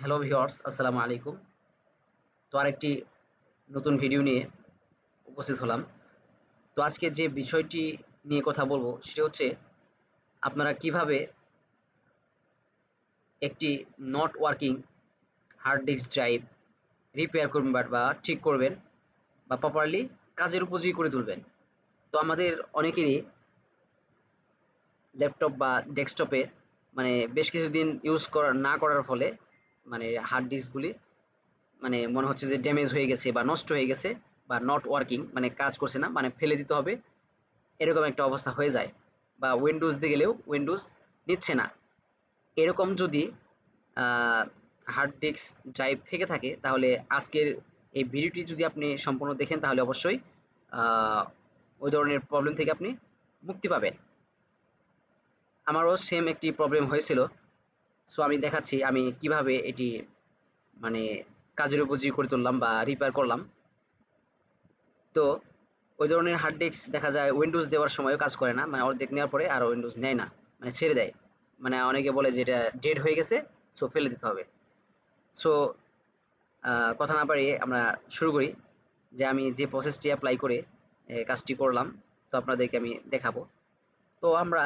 Hello viewers, আসসালামু আলাইকুম। তো আরেকটি নতুন ভিডিও নিয়ে উপস্থিত হলাম। তো আজকে যে বিষয়টি নিয়ে কথা বলবো সেটা হচ্ছে আপনারা কিভাবে একটি not working hard disk drive repair করবেন বা ঠিক করবেন বা প্রপারলি কাজের উপযোগী করে তুলবেন। তো আমাদের অনেকেরই ল্যাপটপ বা ডেস্কটপে বেশ কিছুদিন ইউজ না করার ফলে হার্ড ডিস্কগুলি মনে হচ্ছে যে ড্যামেজ হয়ে গেছে বা নষ্ট হয়ে গেছে বা নট ওয়ার্কিং কাজ করছে না, ফেলে দিতে হবে, এরকম একটা অবস্থা হয়ে যায়। বা উইন্ডোজ দিয়ে গেলেও উইন্ডোজ নিচ্ছে না। এরকম যদি হার্ড ডিস্ক ড্রাইভ থেকে থাকে তাহলে আজকের এই ভিডিওটি যদি আপনি সম্পূর্ণ দেখেন তাহলে অবশ্যই আহ, ওই ধরনের প্রবলেম থেকে আপনি মুক্তি পাবেন। আমারও সেম একটি প্রবলেম হয়েছিল। সো আমি দেখাচ্ছি আমি কিভাবে এটি মানে কাজের উপযোগী করে তুললাম বা রিপেয়ার করলাম। তো ওই ধরনের হার্ড ডিস্ক দেখা যায় উইন্ডোজ দেওয়ার সময়ও কাজ করে না, অর্ধেক নেওয়ার পরে আর উইন্ডোজ নেয় না, ছেড়ে দেয়। অনেকে বলে যে এটা ডেড হয়ে গেছে, সো ফেলে দিতে হবে। সো কথা না বাড়িয়ে আমরা শুরু করি যে আমি যে প্রসেসটি অ্যাপ্লাই করে কাজটি করলাম। তো আপনাদেরকে আমি দেখাবো। তো আমরা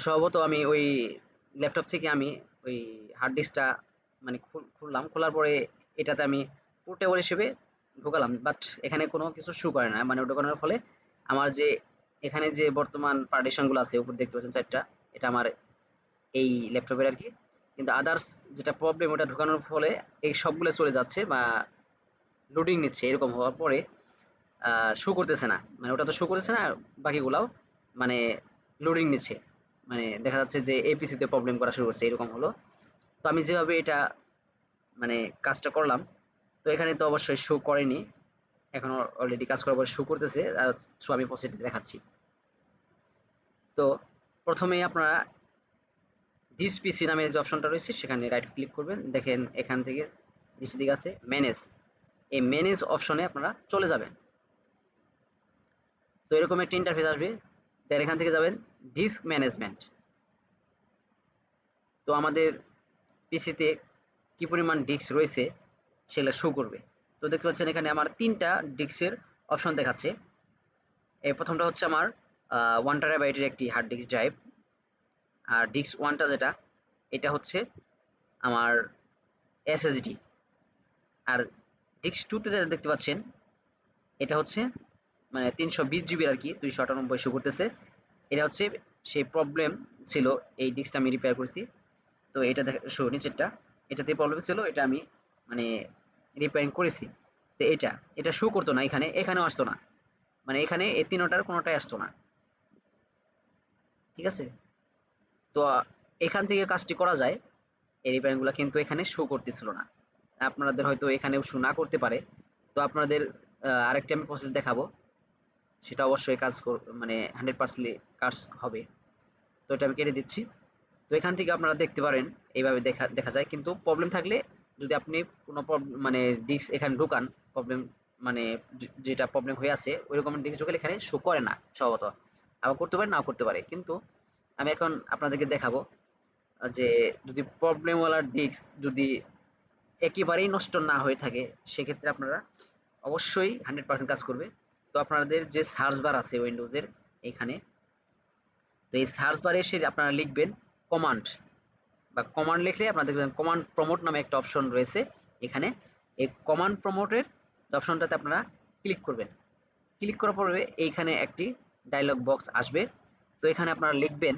স্বভাবত আমি ওই ল্যাপটপ থেকে আমি ওই হার্ড ডিস্কটা খুললাম, খোলার পরে এটাতে আমি পোর্টেবল হিসেবে ঢোকালাম, বাট এখানে কোনো কিছু শু করে না। ঢোকানোর ফলে আমার যে এখানে যে বর্তমান পার্টিশনগুলো আছে উপর দেখতে পাচ্ছেন চারটা, এটা আমার এই ল্যাপটপের আর কি। কিন্তু আদার্স যেটা প্রবলেম ওটা ঢোকানোর ফলে এই সবগুলো চলে যাচ্ছে বা লোডিং নিচ্ছে, এরকম হওয়ার পরে শো করতেছে না, ওটা তো শো করতেছে না, বাকিগুলাও মানে লোডিং নিচ্ছে, দেখা যাচ্ছে যে এপিসিতে প্রবলেম করা শুরু করছে, এরকম হলো। তো আমি যেভাবে এটা মানে কাজটা করলাম, তো এখানে তো অবশ্যই শো করেনি, এখন অলরেডি কাজ করার পরে শো করতেছে। সো আমি প্রসেসটি দেখাচ্ছি। তো প্রথমেই আপনারা দিস পিসি নামে যে অপশনটা রয়েছে সেখানে রাইট ক্লিক করবেন। দেখেন এখান থেকে নিচের দিকে আছে ম্যানেজ, এই ম্যানেজ অপশনে আপনারা চলে যাবেন। তো এরকম একটা ইন্টারফেস আসবে, দেন এখান থেকে যাবেন ডিস্ক ম্যানেজমেন্ট। তো আমাদের পিসিতে কি পরিমাণ ডিস্ক রয়েছে সেগুলো শো করবে। তো দেখতে পাচ্ছেন এখানে আমার ৩টা ডিস্কের অপশন দেখাচ্ছে। এই প্রথমটা হচ্ছে আমার 1 টেরাবাইটের একটি হার্ড ডিস্ক ড্রাইভ, আর ডিস্ক 1টা যেটা, এটা হচ্ছে আমার এসএসডি। আর ডিস্ক 2তে যেটা দেখতে পাচ্ছেন এটা হচ্ছে 320 জিবির আর কি, 298 শো করতেছে। এটা হচ্ছে সেই প্রবলেম ছিল, এই ডিস্কটা আমি রিপেয়ার করেছি। তো এটা শো নিচেরটা, এটাতে প্রবলেম ছিল, এটা আমি মানে রিপেয়ারিং করেছি। তো এটা শো করতো না, এখানেও আসতো না, এখানে এই তিনটার কোনোটাই আসতো না। ঠিক আছে? তো এখান থেকে কাজটি করা যায়, এই রিপেয়ারিংগুলো কিন্তু এখানে শো করতেছিল না। আপনাদের হয়তো এখানেও শো না করতে পারে। তো আপনাদের আরেকটি আমি প্রসেস দেখাবো, সেটা অবশ্যই কাজ 100% কাজ হবে। তো এটা আমি কেটে দিচ্ছি। তো এখান থেকে আপনারা দেখতে পারেন এইভাবে দেখা যায়, কিন্তু প্রবলেম থাকলে যদি আপনি কোনো ডিস্ক এখানে ঢোকান, প্রবলেম যেটা প্রবলেম হয়ে আছে ওইরকম ডিস্ক ঢোকালে এখানে শো করে না সম্ভবত, আবার করতে পারে নাও করতে পারে। কিন্তু আমি এখন আপনাদেরকে দেখাবো যে যদি প্রবলেমওয়ালা ডিস্ক যদি একেবারেই নষ্ট না হয়ে থাকে সেক্ষেত্রে আপনারা অবশ্যই 100% কাজ করবে। তো আপনাদের যে সার্চ বার আছে উইন্ডোজের এখানে, তো এই সার্চ বারে এসে আপনারা লিখবেন কমান্ড, বা কমান্ড লিখলে আপনাদের কমান্ড প্রমোট নামে একটা অপশন রয়েছে এখানে। এই কমান্ড প্রমোটের অপশনটাতে আপনারা ক্লিক করবেন। ক্লিক করার পরে এইখানে একটি ডায়লগ বক্স আসবে। তো এখানে আপনারা লিখবেন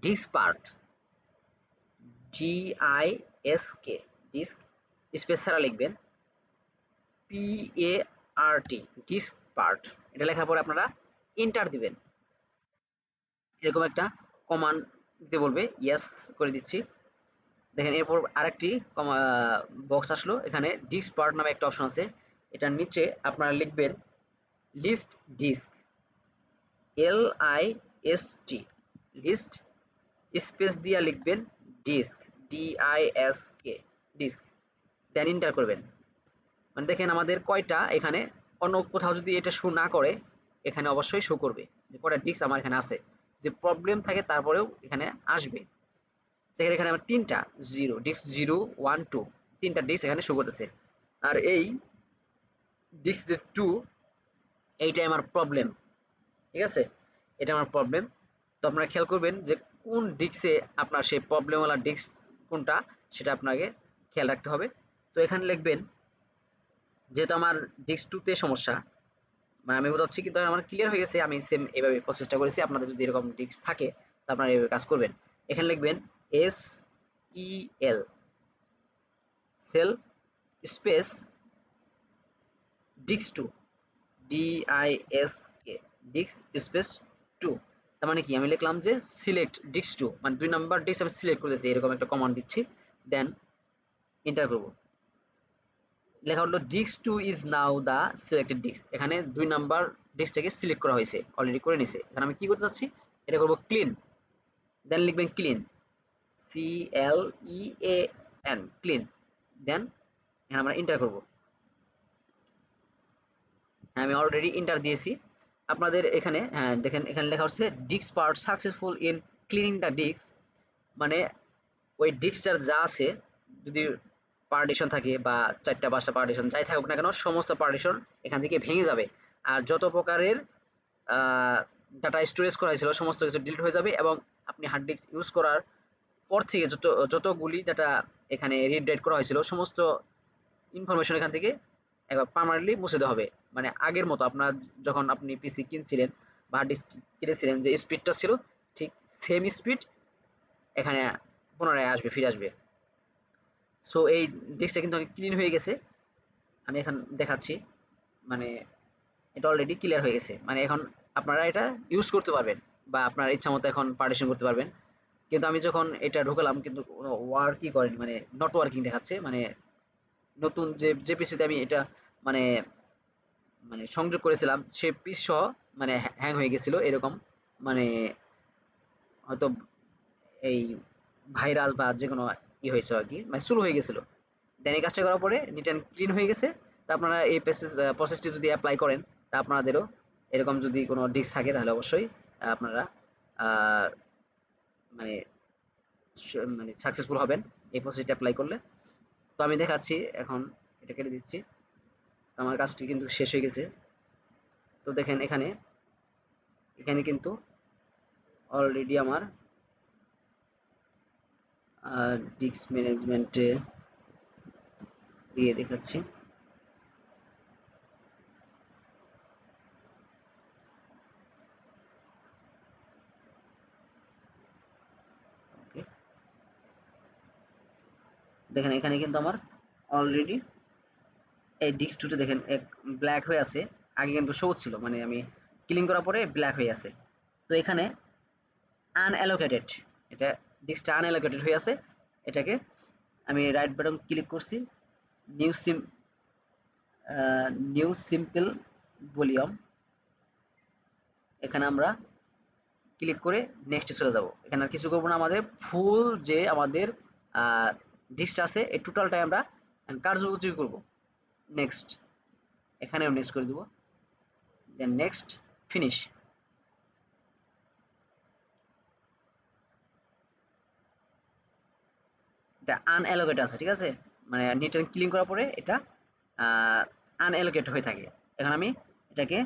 ডিস্ক পার্ট, ডিআইএসকে, ডিস্ক স্পেস ছাড়া লিখবেন পিএআরটি, ডিস্ক পার্ট। এটা লেখার পরে আপনারা এন্টার দিবেন। এরকম একটা কমান্ড দিতে বলবে, ইয়েস করে দিচ্ছি। দেখেন এরপর আরেকটি বক্স আসলো, এখানে ডিস্ক পার্ট নামে একটা অপশন আছে, এটার নিচে আপনারা লিখবেন list disk, LIST, list space দিয়ে লিখবেন disk, DISK, disk, then enter করবেন। দেখেন আমাদের কয়টা এখানে, অন্য কোথাও যদি এটা শো না করে এখানে অবশ্যই শো করবে যে কয়টা ডিস্ক আমার এখানে আছে। যদি প্রবলেম থাকে তারপরেও এখানে আসবে। দেখেন এখানে আমার তিনটা জিরো ডিস্ক 0 1 2 তিনটা ডিস্ক এখানে শো করতেছে। আর এই ডিস্ক যে 2 এইটাই আমার প্রবলেম, ঠিক আছে, এটা আমার প্রবলেম। তো আপনারা খেয়াল করবেন যে কোন ডিস্কে আপনার সেই প্রবলেমওয়ালা ডিস্ক কোনটা, সেটা আপনাকে খেয়াল রাখতে হবে। তো এখানে লিখবেন, যেহেতু আমার ডিস্ক 2 তে সমস্যা, মানে আমি বোঝাচ্ছি কিন্তু আমার ক্লিয়ার হয়ে গেছে, আমি সেম এভাবে প্রসেসটা করেছি। আপনাদের যদি এরকম ডিস্ক থাকে তো আপনারা এভাবে কাজ করবেন। এখানে লিখবেন S E L cell space disk 2 DISK disk space 2। তার মানে কি আমি লিখলাম যে সিলেক্ট ডিস্ক 2, মানে 2 নাম্বার ডিস্ক আমি সিলেক্ট করেছি, এরকম একটা কমান্ড দিচ্ছি, দেন এন্টার করব। লেখা হলো disk 2 is now the selected disk. এখানে 2 নাম্বার ডিস্কটাকে সিলেক্ট করা হয়েছে, অলরেডি করে নিছে। এখানে আমি কি করতে চাচ্ছি, এটা করব ক্লিন, দেন লিখবেন ক্লিন CLEAN ক্লিন, দেন এখানে আমরা এন্টার করব। আমি অলরেডি এন্টার দিয়েছি। আপনাদের এখানে দেখেন এখানে লেখা হচ্ছে disk part successful in cleaning the disk, মানে ওই ডিস্কটার যা আছে, যদি পার্টিশন থাকে বা 4টা 5টা পার্টিশন যাই থাকুক না কেন, সমস্ত পার্টিশন এখান থেকে ভেঙে যাবে। আর যত প্রকারের ডাটা স্টোরেজ করা হয়েছিল সমস্ত কিছু ডিলিট হয়ে যাবে, এবং আপনি হার্ড ডিস্ক ইউজ করার পর থেকে যতগুলি ডাটা এখানে রিড রাইট করা হয়েছিল সমস্ত ইনফরমেশন এখান থেকে একবার পার্মানেন্টলি মুছে দেওয়া হবে। মানে আগের মতো আপনার যখন আপনি পিসি কিনছিলেন বা হার্ড ডিস্ক কিনেছিলেন যে স্পিডটা ছিল, ঠিক সেম স্পিড এখানে পুনরায় আসবে, ফিরে আসবে। সো এই ডিস্কটা কিন্তু ক্লিন হয়ে গেছে, আমি এখন দেখাচ্ছি, মানে এটা অলরেডি ক্লিয়ার হয়ে গেছে। মানে এখন আপনারা এটা ইউজ করতে পারবেন বা আপনার ইচ্ছা মতো এখন পার্টিশন করতে পারবেন। কিন্তু আমি যখন এটা ঢোকালাম কিন্তু কোনো ওয়ার্কই করেনি, মানে নট ওয়ার্কিং দেখাচ্ছে। মানে নতুন যে পিসিতে আমি এটা মানে মানে সংযোগ করেছিলাম সে পিস সহ মানে হ্যাং হয়ে গেছিল এরকম, মানে হয়তো এই ভাইরাস বা যে কোনো হয়েছে আর কি, মানে শুরু হয়ে গেছিল। দেন এই কাজটা করার পরে নিট অ্যান্ড ক্লিন হয়ে গেছে। তা আপনারা এই প্রসেসটি যদি অ্যাপ্লাই করেন, তা আপনাদেরও এরকম যদি কোনো ডিস্ক থাকে তাহলে অবশ্যই আপনারা আহ, মানে মানে সাকসেসফুল হবেন এই প্রসেসটি অ্যাপ্লাই করলে। তো আমি দেখাচ্ছি এখন, এটা কেটে দিচ্ছি। তো আমার কাজটি কিন্তু শেষ হয়ে গেছে। তো দেখেন এখানে এখানে কিন্তু অলরেডি আমার ডিস্ক ম্যানেজমেন্টে দিয়ে দেখাচ্ছি। ওকে, দেখেন এখানে কিন্তু আমার অলরেডি এই ডিস্ক টুতে দেখেন এক ব্ল্যাক হয়ে আছে, আগে কিন্তু সবুজ ছিল, মানে আমি ক্লিন করার পরে ব্ল্যাক হয়ে আছে। তো এখানে আনঅ্যালোকেটেড, এটা ডিস্কটা আনঅ্যালোকেটেড হয়ে আছে। এটাকে আমি রাইট বাটন ক্লিক করছি, নিউ সিম নিউ সিম্পল ভলিউম, এখানে আমরা ক্লিক করে নেক্সটে চলে যাব। এখানে আর কিছু করবো না, আমাদের ফুল যে আমাদের ডিস্কটা আছে এই টোটালটাই আমরা কার্যকরী করব। নেক্সট, এখানেও নেক্সট করে দেবো, দেন নেক্সট, ফিনিশ। এটা আনঅ্যালোকেট আছে, ঠিক আছে, মানে নিট অ্যান্ড ক্লিন করার পরে এটা আনঅ্যালোকেট হয়ে থাকে। এখন আমি এটাকে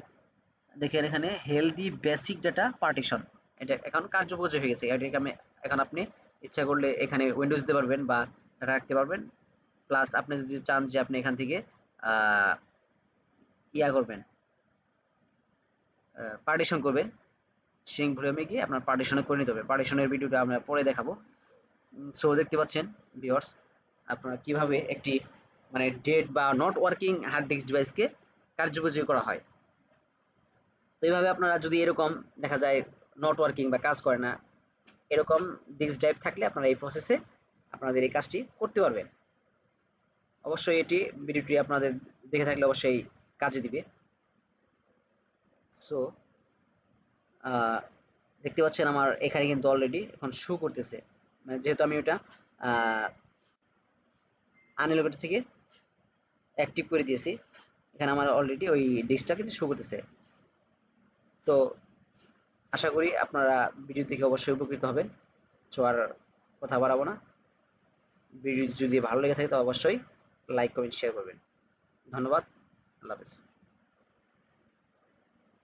দেখেন এখানে হেলদি বেসিক ডাটা পার্টিশন, এটা এখন কার্যকরী হয়ে গেছে। এটাকে আমি এখন আপনি ইচ্ছা করলে এখানে উইন্ডোজ দিতে পারবেন বা ডাটা রাখতে পারবেন। প্লাস আপনি যদি চান যে আপনি এখান থেকে ইয়া করবেন, পার্টিশন করবেন, সিঙ্ক ভলিউমে গিয়ে আপনার পার্টিশনে করে নিতে হবে। পার্টিশনের ভিডিওটা আমরা পরে দেখাবো। সো দেখতে পাচ্ছেন ভিউয়ার্স, আপনারা কিভাবে একটি মানে ডেড বা নট ওয়ার্কিং হার্ড ডিস্ক ডিভাইসকে কার্যকরী করা হয়। তো এইভাবে আপনারা যদি এরকম দেখা যায় নট ওয়ার্কিং বা কাজ করে না, এরকম ডিস্ক ড্রাইভ থাকলে আপনারা এই প্রসেসে আপনাদের এই কাজটি করতে পারবেন। অবশ্যই এটি ভিডিওটি আপনাদের দেখে থাকলে অবশ্যই কাজে দিবে। সো দেখতে পাচ্ছেন আমার এখানে কিন্তু অলরেডি এখন শো করতেছে, মানে যেহেতু আমি ওটা আনএলোকেটেড থেকে অ্যাক্টিভ করে দিয়েছি, এখানে আমার অলরেডি ওই ডিস্কটা কিন্তু শো করতেছে। তো আশা করি আপনারা ভিডিও দেখে অবশ্যই উপকৃত হবেন। সো আর কথা বাড়াবো না। ভিডিও যদি ভালো লেগে থাকে তো অবশ্যই লাইক কমেন্ট শেয়ার করবেন। ধন্যবাদ। আল্লাহ হাফেজ।